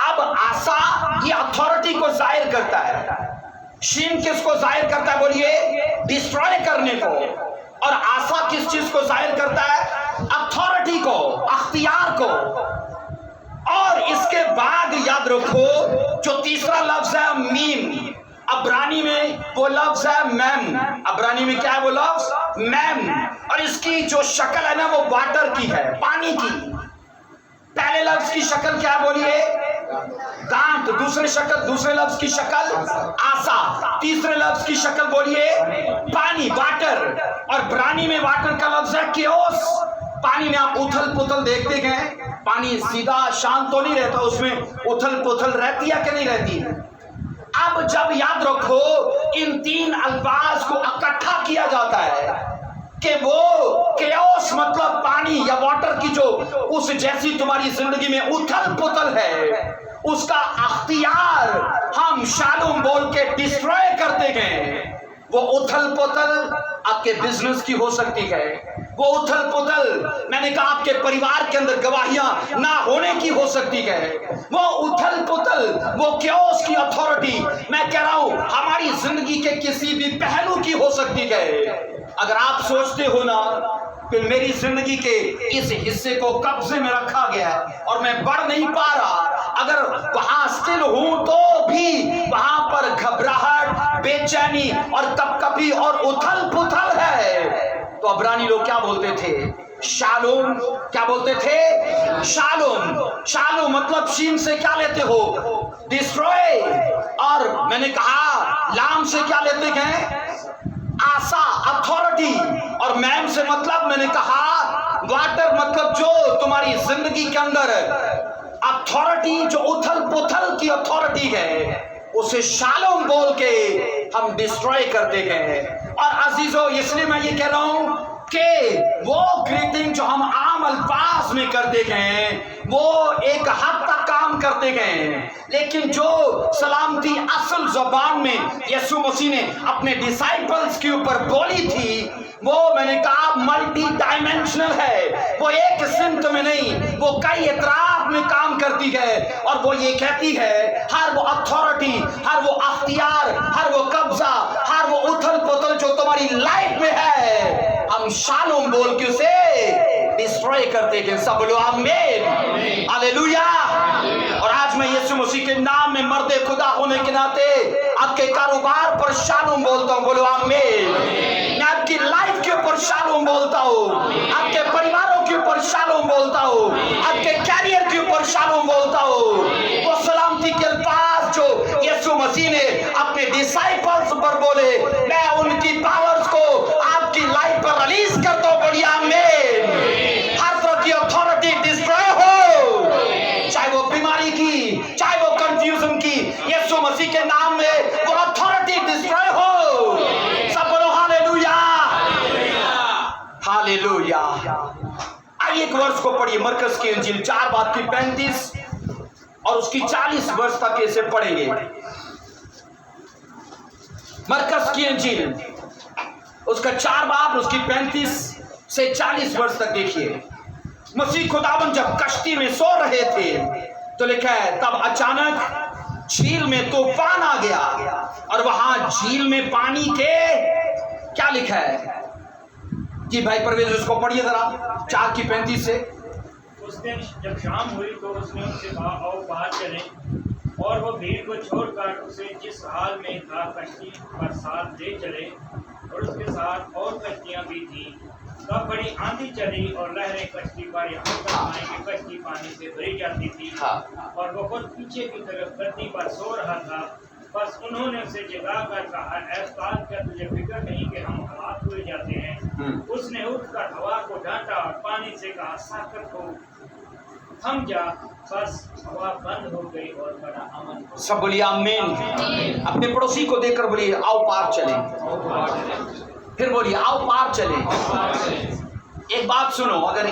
अब आसा ये अथॉरिटी को जाहिर करता है, शीन किसको जाहिर करता है? बोलिए, डिस्ट्रॉय करने को। और आसा किस चीज को जाहिर करता है? अथॉरिटी को, अख्तियार को। और इसके बाद याद रखो जो तीसरा लफ्ज है मीम, अब्रानी में वो लफ्ज है मैम। अब्रानी में क्या है वो लफ्ज? मैम। और इसकी जो शक्ल है ना वो वाटर की है, पानी की। पहले लफ्ज की शक्ल क्या बोलिए? दांत। दूसरे लफ्ज की शक्ल आसा। तीसरे लफ्ज की शक्ल बोलिए पानी, वाटर। और ब्रानी में वाटर का लफ्ज है केओस। पानी में आप उथल पुथल देखते गए, पानी सीधा शांत तो नहीं रहता, उसमें उथल पुथल रहती है कि नहीं रहती? अब जब याद रखो इन तीन अल्फाज को इकट्ठा किया जाता है कि वो केओस मतलब पानी या वाटर की जो उस जैसी तुम्हारी जिंदगी में उथल पुथल है, उसका अख्तियार हम शालूम बोल के डिस्ट्रॉय करते गए। वो उथल पुथल आपके बिजनेस की हो सकती है, वो उथल पुथल मैंने कहा आपके परिवार के अंदर गवाहियां ना होने की हो सकती है, वो उथल पुथल, वो केओस की अथॉरिटी मैं कह रहा हूं हमारी जिंदगी के किसी भी पहलू की हो सकती है। अगर आप सोचते हो ना कि मेरी जिंदगी के इस हिस्से को कब्जे में रखा गया है और मैं बढ़ नहीं पा रहा, अगर वहां स्थिर हूं तो भी वहां पर घबराहट, बेचैनी और कपकपी और उथल पुथल है, तो अब्रानी लोग क्या बोलते थे? शालूम। क्या बोलते थे? शालूम। शालूम मतलब शीन से क्या लेते हो? डिस्ट्रॉय। और मैंने कहा लाम से क्या लेते हैं? आसा, अथॉरिटी। और मैम से मतलब मैंने कहा वाटर, मतलब जो तुम्हारी जिंदगी के अंदर अथॉरिटी, जो उथल पुथल की अथॉरिटी है, उसे शालूम बोल के हम डिस्ट्रॉय करते गए। और अजीजों, इसलिए मैं ये कह रहा हूं कि वो ग्रीटिंग जो हम आम अल्फाज में करते गए वो एक हद तक काम करते गए, लेकिन जो सलामती असल ज़बान में यीशु मसीह ने अपने डिसाइपल्स के ऊपर बोली थी, वो मैंने कहा मल्टी डायमेंशनल है। वो एक सिमत में नहीं, वो कई एतराफ में काम करती है। और वो ये कहती है हर वो अथॉरिटी, हर वो अख्तियार, हर वो कब्जा, हर वो उथल पुथल जो तुम्हारी लाइफ में है, हम शालूम बोल के उसे डिस्ट्रॉय करते हैं। सब लोग आमीन, हालेलुया। और आज मैं यीशु मसीह के नाम में मर्दे खुदा होने के नाते आपके कारोबार पर शालूम बोलता हूँ। बोलो आमीन। मैं आपकी लाइफ के ऊपर शालूम बोलता हूँ, आपके परिवारों के ऊपर शालूम बोलता हूँ, आपके कैरियर के ऊपर शालूम बोलता हूँ। वो सलामती के अल्फाज जो यीशु मसीह ने अपने डिसाइपल्स पर बोले, मैं उनकी पावर्स को आपकी लाइफ पर रिलीज करता हूँ। बोलिए आमीन। हर तरह की अथॉरिटी डिस्ट्रॉय हो, चाहे वो बीमारी की, चाहे वो कंफ्यूजन की, यीशु मसीह के नाम में वो अथॉरिटी डिस्ट्रॉय हो। सब बोलो हालेलुया, हालेलुया। आइए वर्ष को पढ़िए, मरकस की इंजील 4 बाब की 35 और उसकी 40 वर्ष तक इसे पढ़ेंगे। मरकस की इंजील उसका 4 बाब उसकी 35 से 40 वर्ष तक देखिए। मसीह खुदावन जब कश्ती में सो रहे थे तो लिखा है, तब अचानक झील में तूफान आ गया और वहां झील में पानी के क्या लिखा है जी भाई परवेज, उसको पढ़िए जरा 4 की 35 से। उस दिन जब शाम हुई तो उसने उनसे कहा, आओ बाहर चलें, और वो भीड़ को छोड़कर उसे जिस हाल में था कश्ती पर साथ ले चले, और उसके साथ और कश्तियां भी थीं। तब बड़ी आंधी चली और लहरें कश्ती पर यहाँ तक आई कि कश्ती पानी से भरी जाती थी। और वो खुद पीछे की तरफ धरती पर सो रहा था। बस उन्होंने उसे जगाकर कहा, ऐ उस्ताद, क्या तुझे फिक्र नहीं कि हम हलाक हुए जाते हैं? उसने उठकर हवा को डांटा और पानी से कहा, साकत हो, थम जा। बस हवा बंद हो गई और बड़ा अमन। सब बोलिए आमीन। अपने पड़ोसी को देखकर बोलिए, आओ पार चलें। फिर बोलिए, आओ पार चलें। एक बात सुनो, अगर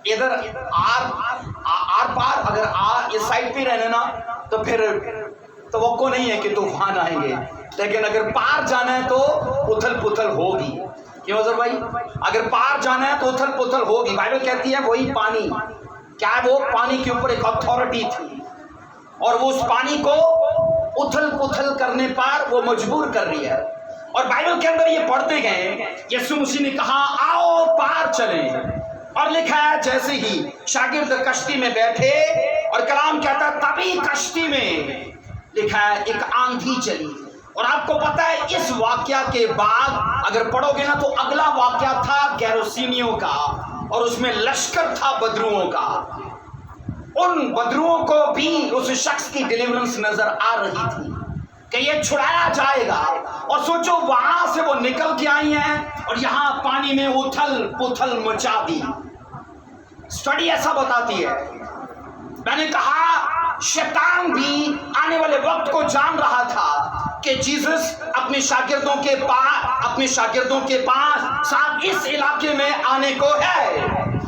इधर आर पार अगर इस साइड पे रहने ना तो फिर तो वो को नहीं है कि तूफान आएंगे, लेकिन अगर पार जाना है तो उथल पुथल होगी। क्यों सर भाई? अगर पार जाना है तो उथल पुथल होगी। बाइबल कहती है वही पानी, क्या है वो पानी के ऊपर एक अथॉरिटी थी और वो उस पानी को उथल पुथल करने पर वो मजबूर कर रही है। और बाइबल के अंदर ये पढ़ते गए, यीशु मसीह ने कहा, आओ पार चलें। और लिखा है, जैसे ही शागिर्द कश्ती में बैठे और कलाम कहता तभी कश्ती में लिखा है एक आंधी चली। और आपको पता है इस वाक्या के बाद अगर पढ़ोगे ना तो अगला वाक्या था गैरोसिनियों का, और उसमें लश्कर था बदरुओं का। उन बदरुओं को भी उस शख्स की डिलीवरेंस नजर आ रही थी कि ये छुड़ाया जाएगा। और सोचो, वहां से वो निकल के आई हैं और यहां पानी में उथल पुथल मचा दी। स्टडी ऐसा बताती है। मैंने कहा शैतान भी आने वाले वक्त को जान रहा था कि जीसस अपने शागिर्दों के पास साथ इस इलाके में आने को है,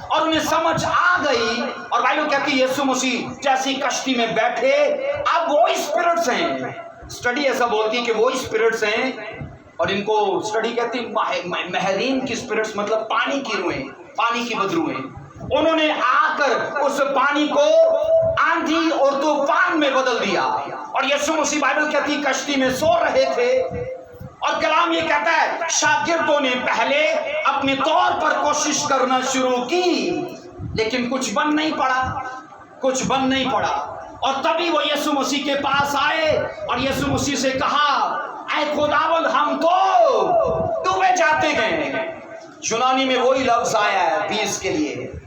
और उन्हें समझ आ गई। और बाइबल कहती है यीशु मसीह जैसी कश्ती में बैठे, अब वो स्पिरिट्स हैं। स्टडी ऐसा बोलती है कि वो स्पिरिट्स हैं, और इनको स्टडी कहती है महरीन की स्पिरिट्स, मतलब पानी की रूहें, पानी की बदरूहें। उन्होंने आकर उस पानी को आंधी और तूफान में बदल दिया। और यीशु मसीह बाइबल कहती कश्ती में सो रहे थे, और कलाम ये कहता है शागिर्दों ने पहले अपने तौर पर कोशिश करना शुरू की, लेकिन कुछ बन नहीं पड़ा। और तभी वो यीशु मसीह के पास आए और यीशु मसीह से कहा, ऐ खुदावंद, हम तो डूबे जाते गए। यूनानी में वही लफ्ज आया है 20 के लिए।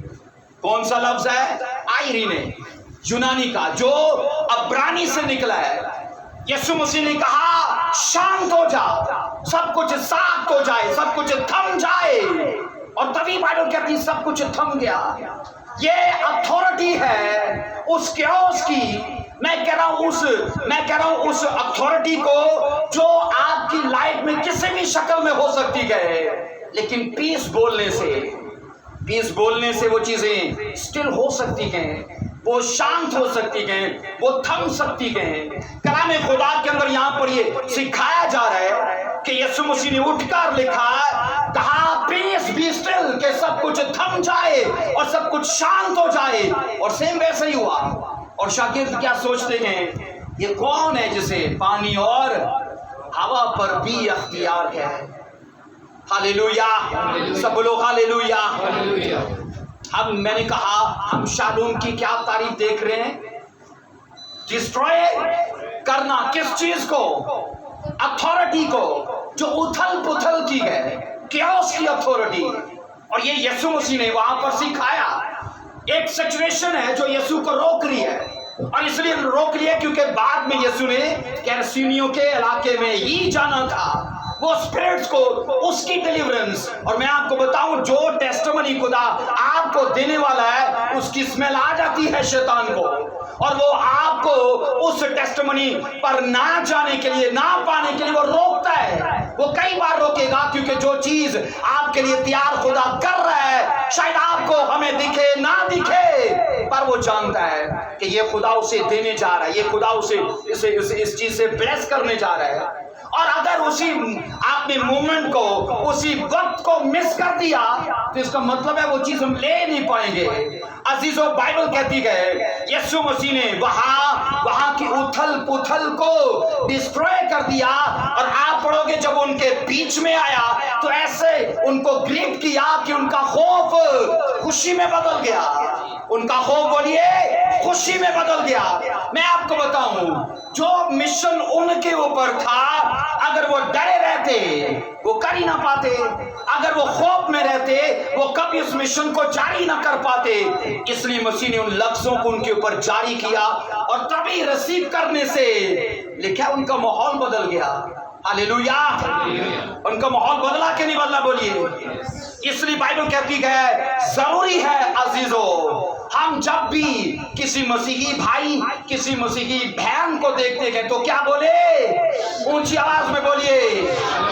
कौन सा लफ्ज है? आयरीने, यूनानी का, जो अब्रानी से निकला है। यीशु मसीह ने कहा शांत हो जा, सब कुछ शांत हो जाए, सब कुछ थम जाए। और तभी बाइबल कहती सब कुछ थम गया। ये अथॉरिटी है उस कैओस की। मैं कह रहा हूं उस अथॉरिटी को जो आपकी लाइफ में किसी भी शक्ल में हो सकती है, लेकिन पीस बोलने से वो चीजें स्टिल हो सकती हैं, वो शांत हो सकती हैं, वो थम सकती हैं। कलाम खुदा के अंदर यहाँ पर ये सिखाया जा रहा है कि यीशु मसीह ने उठकर लिखा, कहा पीस बी स्टिल, कि सब कुछ थम जाए और सब कुछ शांत हो जाए। और सेम वैसे ही हुआ। और शागिर्द क्या सोचते हैं, ये कौन है जिसे पानी और हवा पर भी अख्तियार है? हालेलुया, सब लोग हालेलुया। मैंने कहा हम शालूम की क्या तारीफ देख रहे हैं? डिस्ट्रॉय करना किस चीज को? अथॉरिटी को, जो उथल पुथल की है, कैओस की अथॉरिटी। और ये यीशु मसीह ने वहां पर सिखाया। एक सिचुएशन है जो यीशु को रोक रही है, और इसलिए रोक रही है क्योंकि बाद में यीशु ने गैरसीनियों के इलाके में ही जाना था। वो स्पिरिट्स को, उसकी डिलीवरेंस। और मैं आपको बताऊं, जो टेस्टिमनी खुदा आपको देने वाला है उसकी स्मेल आ जाती है शैतान को, और वो आपको उस टेस्टिमनी पर ना जाने के लिए, ना पाने के लिए वो रोकता है। वो कई बार रोकेगा, क्योंकि जो चीज आपके लिए तैयार खुदा कर रहा है, शायद आपको हमें दिखे ना दिखे, पर वो जानता है कि ये खुदा उसे देने जा रहा है, ये खुदा उसे इस चीज से ब्लेस करने जा रहा है। और अगर उसी आपने मोमेंट को, उसी वक्त को मिस कर दिया, तो इसका मतलब है वो चीज हम ले नहीं पाएंगे। अजीजों, बाइबल कहती है यीशु मसीह ने वहां की उथल पुथल को डिस्ट्रॉय कर दिया। और आप पढ़ोगे, जब उनके बीच में आया तो ऐसे उनको ग्रीट किया कि उनका खौफ खुशी में बदल गया। उनका खौफ, बोलिए, खुशी में बदल गया। मैं आपको बताऊं, जो मिशन उनके ऊपर था, अगर वो डरे रहते वो कर ही ना पाते। अगर वो खौफ में रहते वो कभी उस मिशन को जारी ना कर पाते। इसलिए मसीह ने उन लफ्जों को उनके ऊपर जारी किया, और तभी रिसीव करने से लिखा उनका माहौल बदल गया। हालेलुया। उनका माहौल बदला कि नहीं बदला, बोलिए। इसलिए बाइबल कहती है जरूरी है अजीजों, हम जब भी किसी मसीही भाई, किसी मसीही बहन को देखते हैं तो क्या बोले? ऊंची आवाज में बोलिए,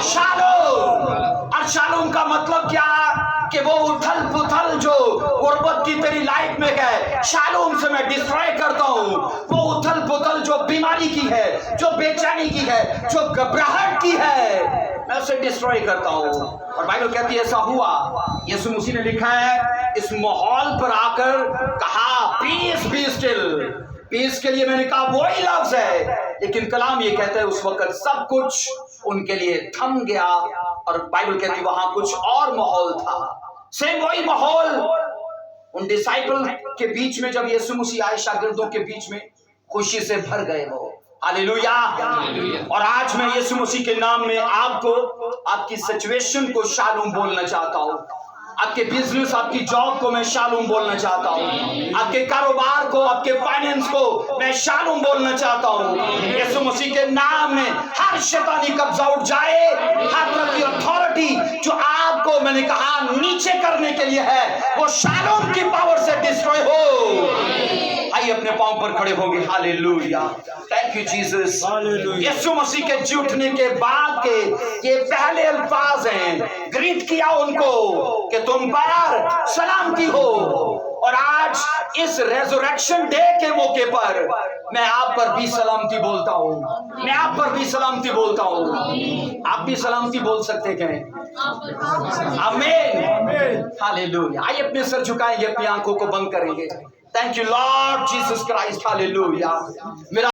शालोम। और शालोम का मतलब क्या? कि वो उथल पुथल जो गुर्बत की तेरी लाइफ में है, शालोम से मैं डिस्ट्रॉय करता हूँ। वो उथल पुथल जो बीमारी की है, जो बेचैनी की है, जो घबराहट की है, मैं उसे डिस्ट्रॉय करता हूँ। और बाइबल कहती है ऐसा हुआ। यीशु मसीह ने लिखा है, इस माहौल पर आकर कहा पीस बी स्टिल। पीस के लिए मैंने कहा वही लफ्ज है, लेकिन कलाम ये कहता है उस वक्त सब कुछ उनके लिए थम गया। और बाइबल कहती है वहां कुछ और माहौल था। सेम वही माहौल उन डिसाइपल के बीच में, जब यीशु मसीह आए शागिर्दों के बीच में, खुशी से भर गए वो। हालेलुया। और आज मैं यीशु मसीह के नाम में आपको, आपकी सिचुएशन को शालोम बोलना चाहता हूँ। आपके बिजनेस, आपकी जॉब को मैं शालोम बोलना चाहता हूँ। आपके कारोबार को, आपके फाइनेंस को मैं शालोम बोलना चाहता हूँ। यीशु मसीह के नाम में हर शैतानी कब्जा उठ जाए, हर तरह की अथॉरिटी जो आपको, मैंने कहा, नीचे करने के लिए है, वो शालोम की पावर से डिस्ट्रॉय हो। आइए अपने पांव पर खड़े होंगे। हालेलुया। Thank you Jesus. यीशु मसीह के जी उठने के बाद के ये पहले अल्फाज हैं। ग्रीट किया उनको कि तुम पर सलामती हो। और आज इस रेजरेक्शन डे के मौके पर मैं आप पर भी सलामती बोलता हूँ। मैं आप पर भी सलामती बोलता हूँ। आप भी सलामती बोल सकते हैं। आमीन। हालेलुया। आइए अपने सर झुकाएंगे, अपनी आंखों को बंद करेंगे। Thank you Lord Jesus Christ. Hallelujah. मेरा